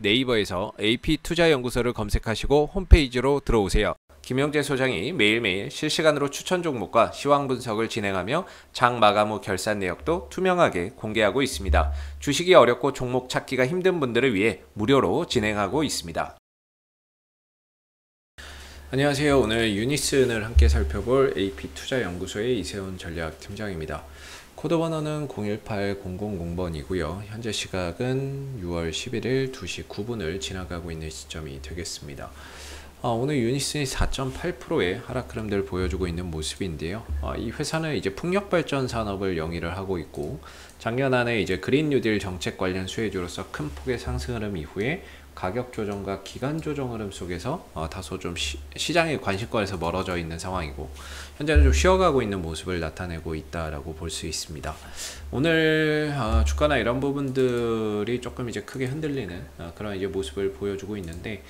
네이버에서 AP투자연구소를 검색하시고 홈페이지로 들어오세요. 김영재 소장이 매일매일 실시간으로 추천 종목과 시황 분석을 진행하며 장 마감 후 결산 내역도 투명하게 공개하고 있습니다. 주식이 어렵고 종목 찾기가 힘든 분들을 위해 무료로 진행하고 있습니다. 안녕하세요. 오늘 유니슨을 함께 살펴볼 AP투자연구소의 이세훈 전략팀장입니다. 코드 번호는 018000번이고요. 현재 시각은 6월 11일 2시 9분을 지나가고 있는 시점이 되겠습니다. 오늘 유니슨이 4.8%의 하락 흐름들을 보여주고 있는 모습인데요. 이 회사는 이제 풍력발전 산업을 영위를 하고 있고, 작년 안에 이제 그린 뉴딜 정책 관련 수혜주로서 큰 폭의 상승 흐름 이후에 가격 조정과 기간 조정 흐름 속에서 다소 좀 시장의 관심권에서 멀어져 있는 상황이고, 현재는 좀 쉬어가고 있는 모습을 나타내고 있다라고 볼 수 있습니다. 오늘 주가나 이런 부분들이 조금 이제 크게 흔들리는 그런 이제 모습을 보여주고 있는데,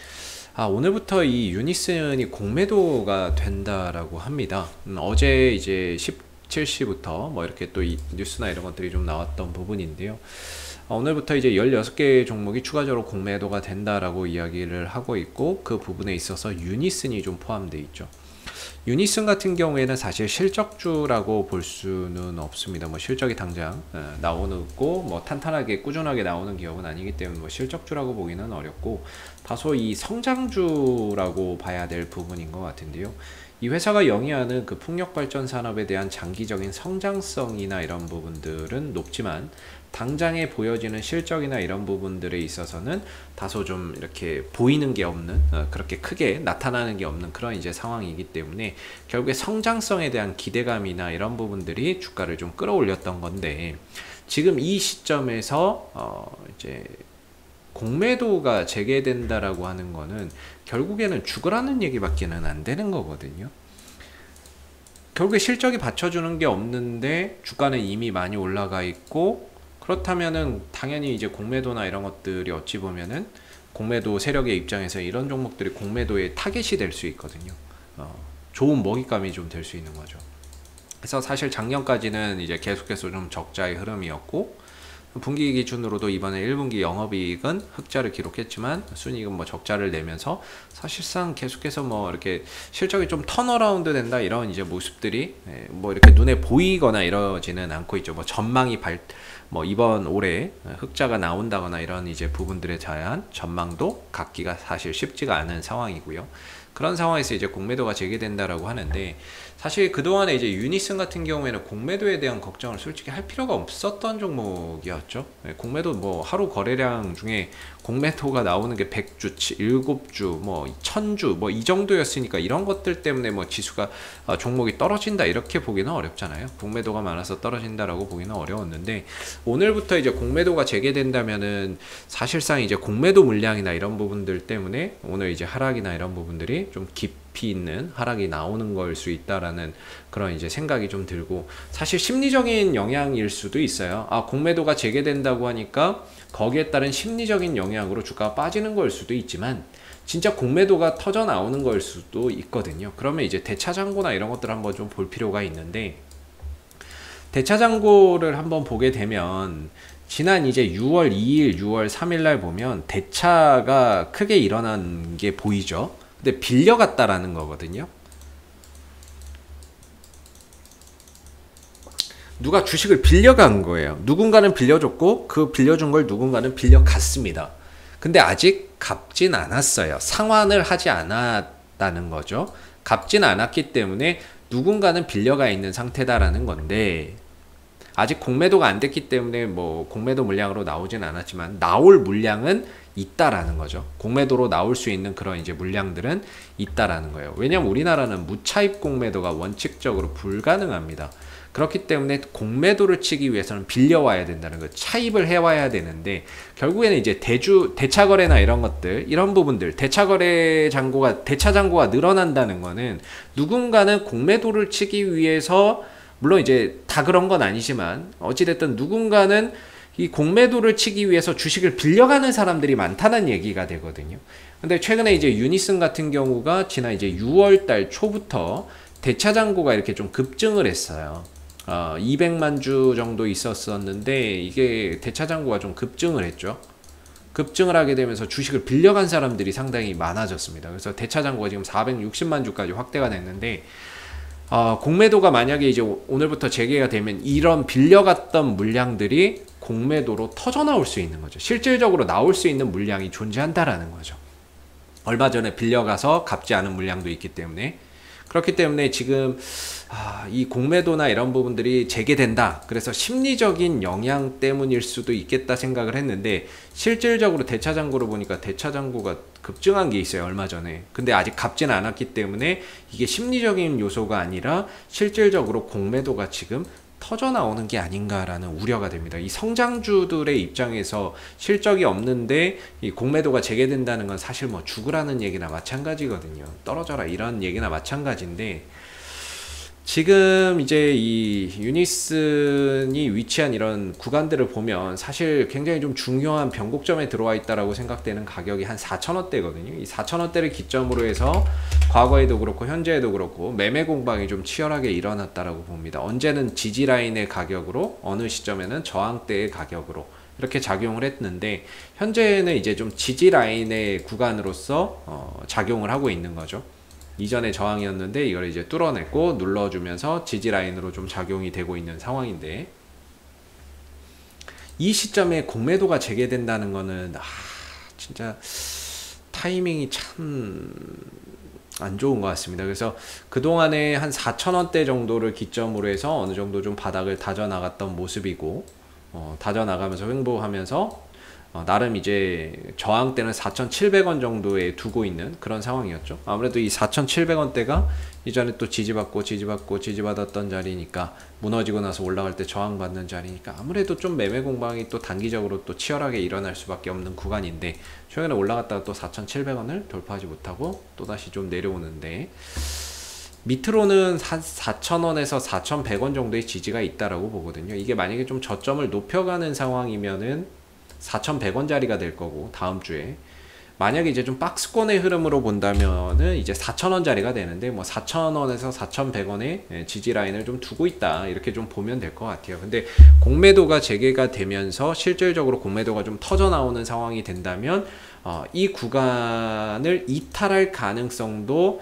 오늘부터 이 유니슨이 공매도가 된다라고 합니다. 어제 이제 17시부터 뭐 이렇게 또 이 뉴스나 이런 것들이 좀 나왔던 부분인데요. 오늘부터 이제 16개 종목이 추가적으로 공매도가 된다라고 이야기를 하고 있고, 그 부분에 있어서 유니슨이 좀 포함되어 있죠. 유니슨 같은 경우에는 사실 실적주라고 볼 수는 없습니다. 뭐 실적이 당장 나오고 뭐 탄탄하게 꾸준하게 나오는 기업은 아니기 때문에 뭐 실적주라고 보기는 어렵고, 다소 이 성장주라고 봐야 될 부분인 것 같은데요. 이 회사가 영위하는 그 풍력발전 산업에 대한 장기적인 성장성이나 이런 부분들은 높지만, 당장에 보여지는 실적이나 이런 부분들에 있어서는 다소 좀 이렇게 보이는 게 없는, 그렇게 크게 나타나는 게 없는 그런 이제 상황이기 때문에, 결국에 성장성에 대한 기대감이나 이런 부분들이 주가를 좀 끌어올렸던 건데, 지금 이 시점에서 이제 공매도가 재개된다라고 하는 거는 결국에는 죽으라는 얘기밖에는 안 되는 거거든요. 결국에 실적이 받쳐주는 게 없는데 주가는 이미 많이 올라가 있고, 그렇다면은 당연히 이제 공매도나 이런 것들이 어찌 보면은 공매도 세력의 입장에서 이런 종목들이 공매도의 타겟이 될 수 있거든요. 좋은 먹잇감이 좀 될 수 있는 거죠. 그래서 사실 작년까지는 이제 계속해서 좀 적자의 흐름이었고, 분기 기준으로도 이번에 1분기 영업이익은 흑자를 기록했지만 순이익은 뭐 적자를 내면서 사실상 계속해서 뭐 이렇게 실적이 좀 턴어라운드 된다 이런 이제 모습들이 뭐 이렇게 눈에 보이거나 이러지는 않고 있죠. 뭐 전망이 뭐 이번 올해 흑자가 나온다거나 이런 이제 부분들에 대한 전망도 갖기가 사실 쉽지가 않은 상황이고요. 그런 상황에서 이제 공매도가 재개된다라고 하는데, 사실 그동안에 이제 유니슨 같은 경우에는 공매도에 대한 걱정을 솔직히 할 필요가 없었던 종목이었죠. 공매도 뭐 하루 거래량 중에 공매도가 나오는 게 100주, 7주, 뭐 1000주 뭐 이 정도였으니까 이런 것들 때문에 뭐 지수가 종목이 떨어진다 이렇게 보기는 어렵잖아요. 공매도가 많아서 떨어진다라고 보기는 어려웠는데, 오늘부터 이제 공매도가 재개된다면은 사실상 이제 공매도 물량이나 이런 부분들 때문에 오늘 이제 하락이나 이런 부분들이 좀 깊이 있는 하락이 나오는 걸 수 있다라는 그런 이제 생각이 좀 들고, 사실 심리적인 영향일 수도 있어요. 공매도가 재개된다고 하니까 거기에 따른 심리적인 영향으로 주가가 빠지는 걸 수도 있지만, 진짜 공매도가 터져 나오는 걸 수도 있거든요. 그러면 이제 대차장고나 이런 것들 한번 좀 볼 필요가 있는데, 대차장고를 한번 보게 되면 지난 이제 6월 2일, 6월 3일 날 보면 대차가 크게 일어난 게 보이죠. 근데 빌려갔다라는 거거든요. 누가 주식을 빌려간 거예요. 누군가는 빌려줬고 그 빌려준 걸 누군가는 빌려갔습니다. 근데 아직 갚진 않았어요. 상환을 하지 않았다는 거죠. 갚진 않았기 때문에 누군가는 빌려가 있는 상태다라는 건데, 아직 공매도가 안 됐기 때문에 뭐 공매도 물량으로 나오진 않았지만 나올 물량은 있다라는 거죠. 공매도로 나올 수 있는 그런 이제 물량들은 있다라는 거예요. 왜냐면 우리나라는 무차입 공매도가 원칙적으로 불가능합니다. 그렇기 때문에 공매도를 치기 위해서는 빌려와야 된다는 거, 차입을 해와야 되는데, 결국에는 이제 대차거래나 이런 것들, 이런 부분들, 대차거래 잔고가, 대차잔고가 늘어난다는 거는 누군가는 공매도를 치기 위해서, 물론 이제 다 그런 건 아니지만 어찌됐든 누군가는 이 공매도를 치기 위해서 주식을 빌려가는 사람들이 많다는 얘기가 되거든요. 근데 최근에 이제 유니슨 같은 경우가 지난 이제 6월 달 초부터 대차잔고가 이렇게 좀 급증을 했어요. 200만 주 정도 있었었는데 이게 대차잔고가 좀 급증을 했죠. 급증을 하게 되면서 주식을 빌려간 사람들이 상당히 많아졌습니다. 그래서 대차장고가 지금 460만 주까지 확대가 됐는데, 공매도가 만약에 이제 오늘부터 재개가 되면 이런 빌려갔던 물량들이 공매도로 터져 나올 수 있는 거죠. 실질적으로 나올 수 있는 물량이 존재한다라는 거죠. 얼마 전에 빌려가서 갚지 않은 물량도 있기 때문에. 그렇기 때문에 지금 이 공매도나 이런 부분들이 재개된다. 그래서 심리적인 영향 때문일 수도 있겠다 생각을 했는데, 실질적으로 대차장고로 보니까 대차장고가 급증한 게 있어요, 얼마 전에. 근데 아직 갚지는 않았기 때문에 이게 심리적인 요소가 아니라 실질적으로 공매도가 지금 터져 나오는 게 아닌가라는 우려가 됩니다. 이 성장주들의 입장에서 실적이 없는데 이 공매도가 재개된다는 건 사실 뭐 죽으라는 얘기나 마찬가지거든요. 떨어져라 이런 얘기나 마찬가지인데, 지금 이제 이 유니슨이 위치한 이런 구간들을 보면 사실 굉장히 좀 중요한 변곡점에 들어와 있다라고 생각되는 가격이 한 4,000원대거든요. 이 4,000원대를 기점으로 해서 과거에도 그렇고 현재에도 그렇고 매매 공방이 좀 치열하게 일어났다라고 봅니다. 언제는 지지 라인의 가격으로, 어느 시점에는 저항대의 가격으로 이렇게 작용을 했는데, 현재는 이제 좀 지지 라인의 구간으로서 작용을 하고 있는 거죠. 이전에 저항이었는데 이걸 이제 뚫어냈고 눌러주면서 지지 라인으로 좀 작용이 되고 있는 상황인데, 이 시점에 공매도가 재개된다는 거는 진짜 타이밍이 참 안 좋은 것 같습니다. 그래서 그동안에 한 4,000원대 정도를 기점으로 해서 어느 정도 좀 바닥을 다져나갔던 모습이고, 다져나가면서 횡보하면서 나름 이제 저항대는 4,700원 정도에 두고 있는 그런 상황이었죠. 아무래도 이 4,700원대가 이전에 또 지지받았던 자리니까, 무너지고 나서 올라갈 때 저항받는 자리니까 아무래도 좀 매매 공방이 또 단기적으로 또 치열하게 일어날 수밖에 없는 구간인데, 최근에 올라갔다가 또 4,700원을 돌파하지 못하고 또다시 좀 내려오는데, 밑으로는 한 4,000원에서 4,100원 정도의 지지가 있다라고 보거든요. 이게 만약에 좀 저점을 높여가는 상황이면은 4,100원짜리가 될 거고, 다음 주에 만약에 이제 좀 박스권의 흐름으로 본다면은 이제 4,000원짜리가 되는데, 뭐 4,000원에서 4,100원의 지지 라인을 좀 두고 있다, 이렇게 좀 보면 될 것 같아요. 근데 공매도가 재개가 되면서 실질적으로 공매도가 좀 터져 나오는 상황이 된다면 이 구간을 이탈할 가능성도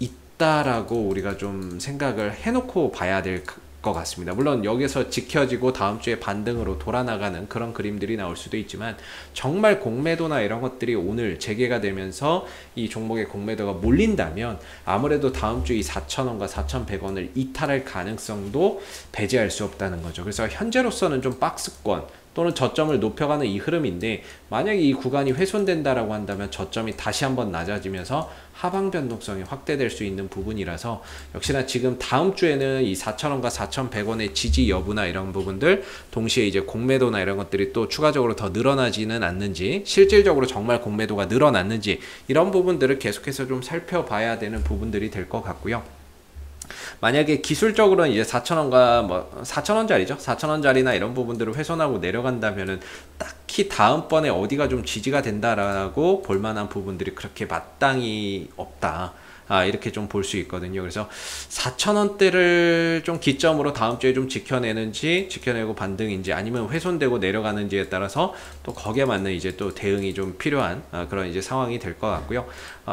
있다라고 우리가 좀 생각을 해놓고 봐야 될 것 같습니다. 물론 여기서 지켜지고 다음 주에 반등으로 돌아나가는 그런 그림들이 나올 수도 있지만, 정말 공매도나 이런 것들이 오늘 재개가 되면서 이 종목의 공매도가 몰린다면 아무래도 다음 주 이 4,000원과 4,100원을 이탈할 가능성도 배제할 수 없다는 거죠. 그래서 현재로서는 좀 박스권 또는 저점을 높여가는 이 흐름인데, 만약에 이 구간이 훼손된다라고 한다면 저점이 다시 한번 낮아지면서 하방 변동성이 확대될 수 있는 부분이라서, 역시나 지금 다음 주에는 이 4,000원과 4,100원의 지지 여부나 이런 부분들, 동시에 이제 공매도나 이런 것들이 또 추가적으로 더 늘어나지는 않는지, 실질적으로 정말 공매도가 늘어났는지, 이런 부분들을 계속해서 좀 살펴봐야 되는 부분들이 될 것 같고요. 만약에 기술적으로는 이제 4,000원과 뭐 4,000원짜리죠. 4,000원짜리나 이런 부분들을 훼손하고 내려간다면은 딱히 다음번에 어디가 좀 지지가 된다라고 볼만한 부분들이 그렇게 마땅히 없다. 이렇게 좀 볼 수 있거든요. 그래서 4,000원대를 좀 기점으로 다음 주에 좀 지켜내는지, 지켜내고 반등인지, 아니면 훼손되고 내려가는지에 따라서 또 거기에 맞는 이제 또 대응이 좀 필요한 그런 이제 상황이 될 것 같고요.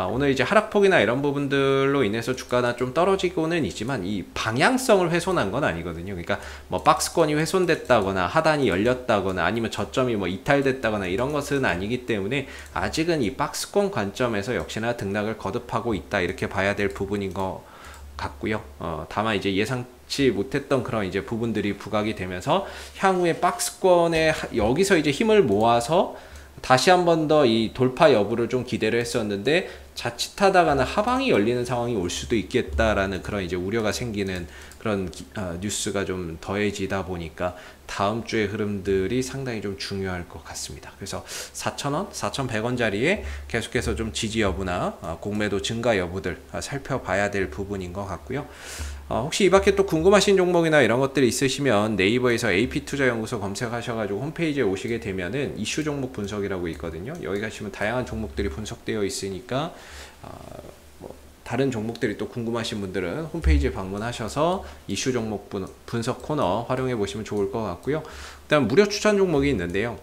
오늘 이제 하락폭이나 이런 부분들로 인해서 주가가 좀 떨어지고는 있지만, 이 방향성을 훼손한 건 아니거든요. 그러니까 뭐 박스권이 훼손됐다거나 하단이 열렸다거나 아니면 저점이 뭐 이탈됐다거나 이런 것은 아니기 때문에, 아직은 이 박스권 관점에서 역시나 등락을 거듭하고 있다, 이렇게 봐야 될 부분인 것 같고요. 다만 이제 예상치 못했던 그런 이제 부분들이 부각이 되면서 향후에 박스권에 여기서 이제 힘을 모아서 다시 한 번 더 이 돌파 여부를 좀 기대를 했었는데, 자칫하다가는 하방이 열리는 상황이 올 수도 있겠다라는 그런 이제 우려가 생기는 그런 뉴스가 좀 더해지다 보니까 다음 주의 흐름들이 상당히 좀 중요할 것 같습니다. 그래서 4,000원, 4,100원짜리에 계속해서 좀 지지 여부나 공매도 증가 여부들 살펴봐야 될 부분인 것 같고요. 혹시 이 밖에 또 궁금하신 종목이나 이런 것들이 있으시면 네이버에서 AP투자연구소 검색하셔가지고 홈페이지에 오시게 되면은 이슈 종목 분석이라고 있거든요. 여기 가시면 다양한 종목들이 분석되어 있으니까 다른 종목들이 또 궁금하신 분들은 홈페이지에 방문하셔서 이슈 종목 분석 코너 활용해 보시면 좋을 것 같고요. 그다음 무료 추천 종목이 있는데요.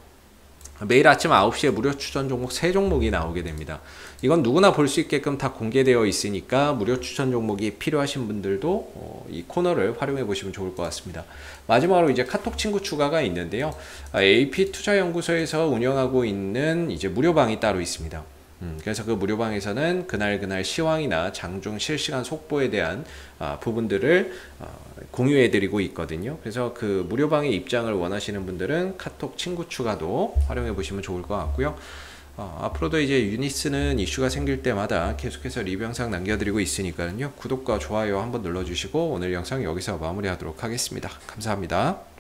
매일 아침 9시에 무료 추천 종목 3종목이 나오게 됩니다. 이건 누구나 볼 수 있게끔 다 공개되어 있으니까 무료 추천 종목이 필요하신 분들도 이 코너를 활용해 보시면 좋을 것 같습니다. 마지막으로 이제 카톡 친구 추가가 있는데요. AP투자연구소에서 운영하고 있는 이제 무료방이 따로 있습니다. 그래서 그 무료방에서는 그날 시황이나 장중 실시간 속보에 대한 부분들을 공유해드리고 있거든요. 그래서 그 무료방의 입장을 원하시는 분들은 카톡 친구 추가도 활용해 보시면 좋을 것 같고요. 앞으로도 이제 유니스는 이슈가 생길 때마다 계속해서 리뷰 영상 남겨드리고 있으니까요. 구독과 좋아요 한번 눌러주시고 오늘 영상 여기서 마무리하도록 하겠습니다. 감사합니다.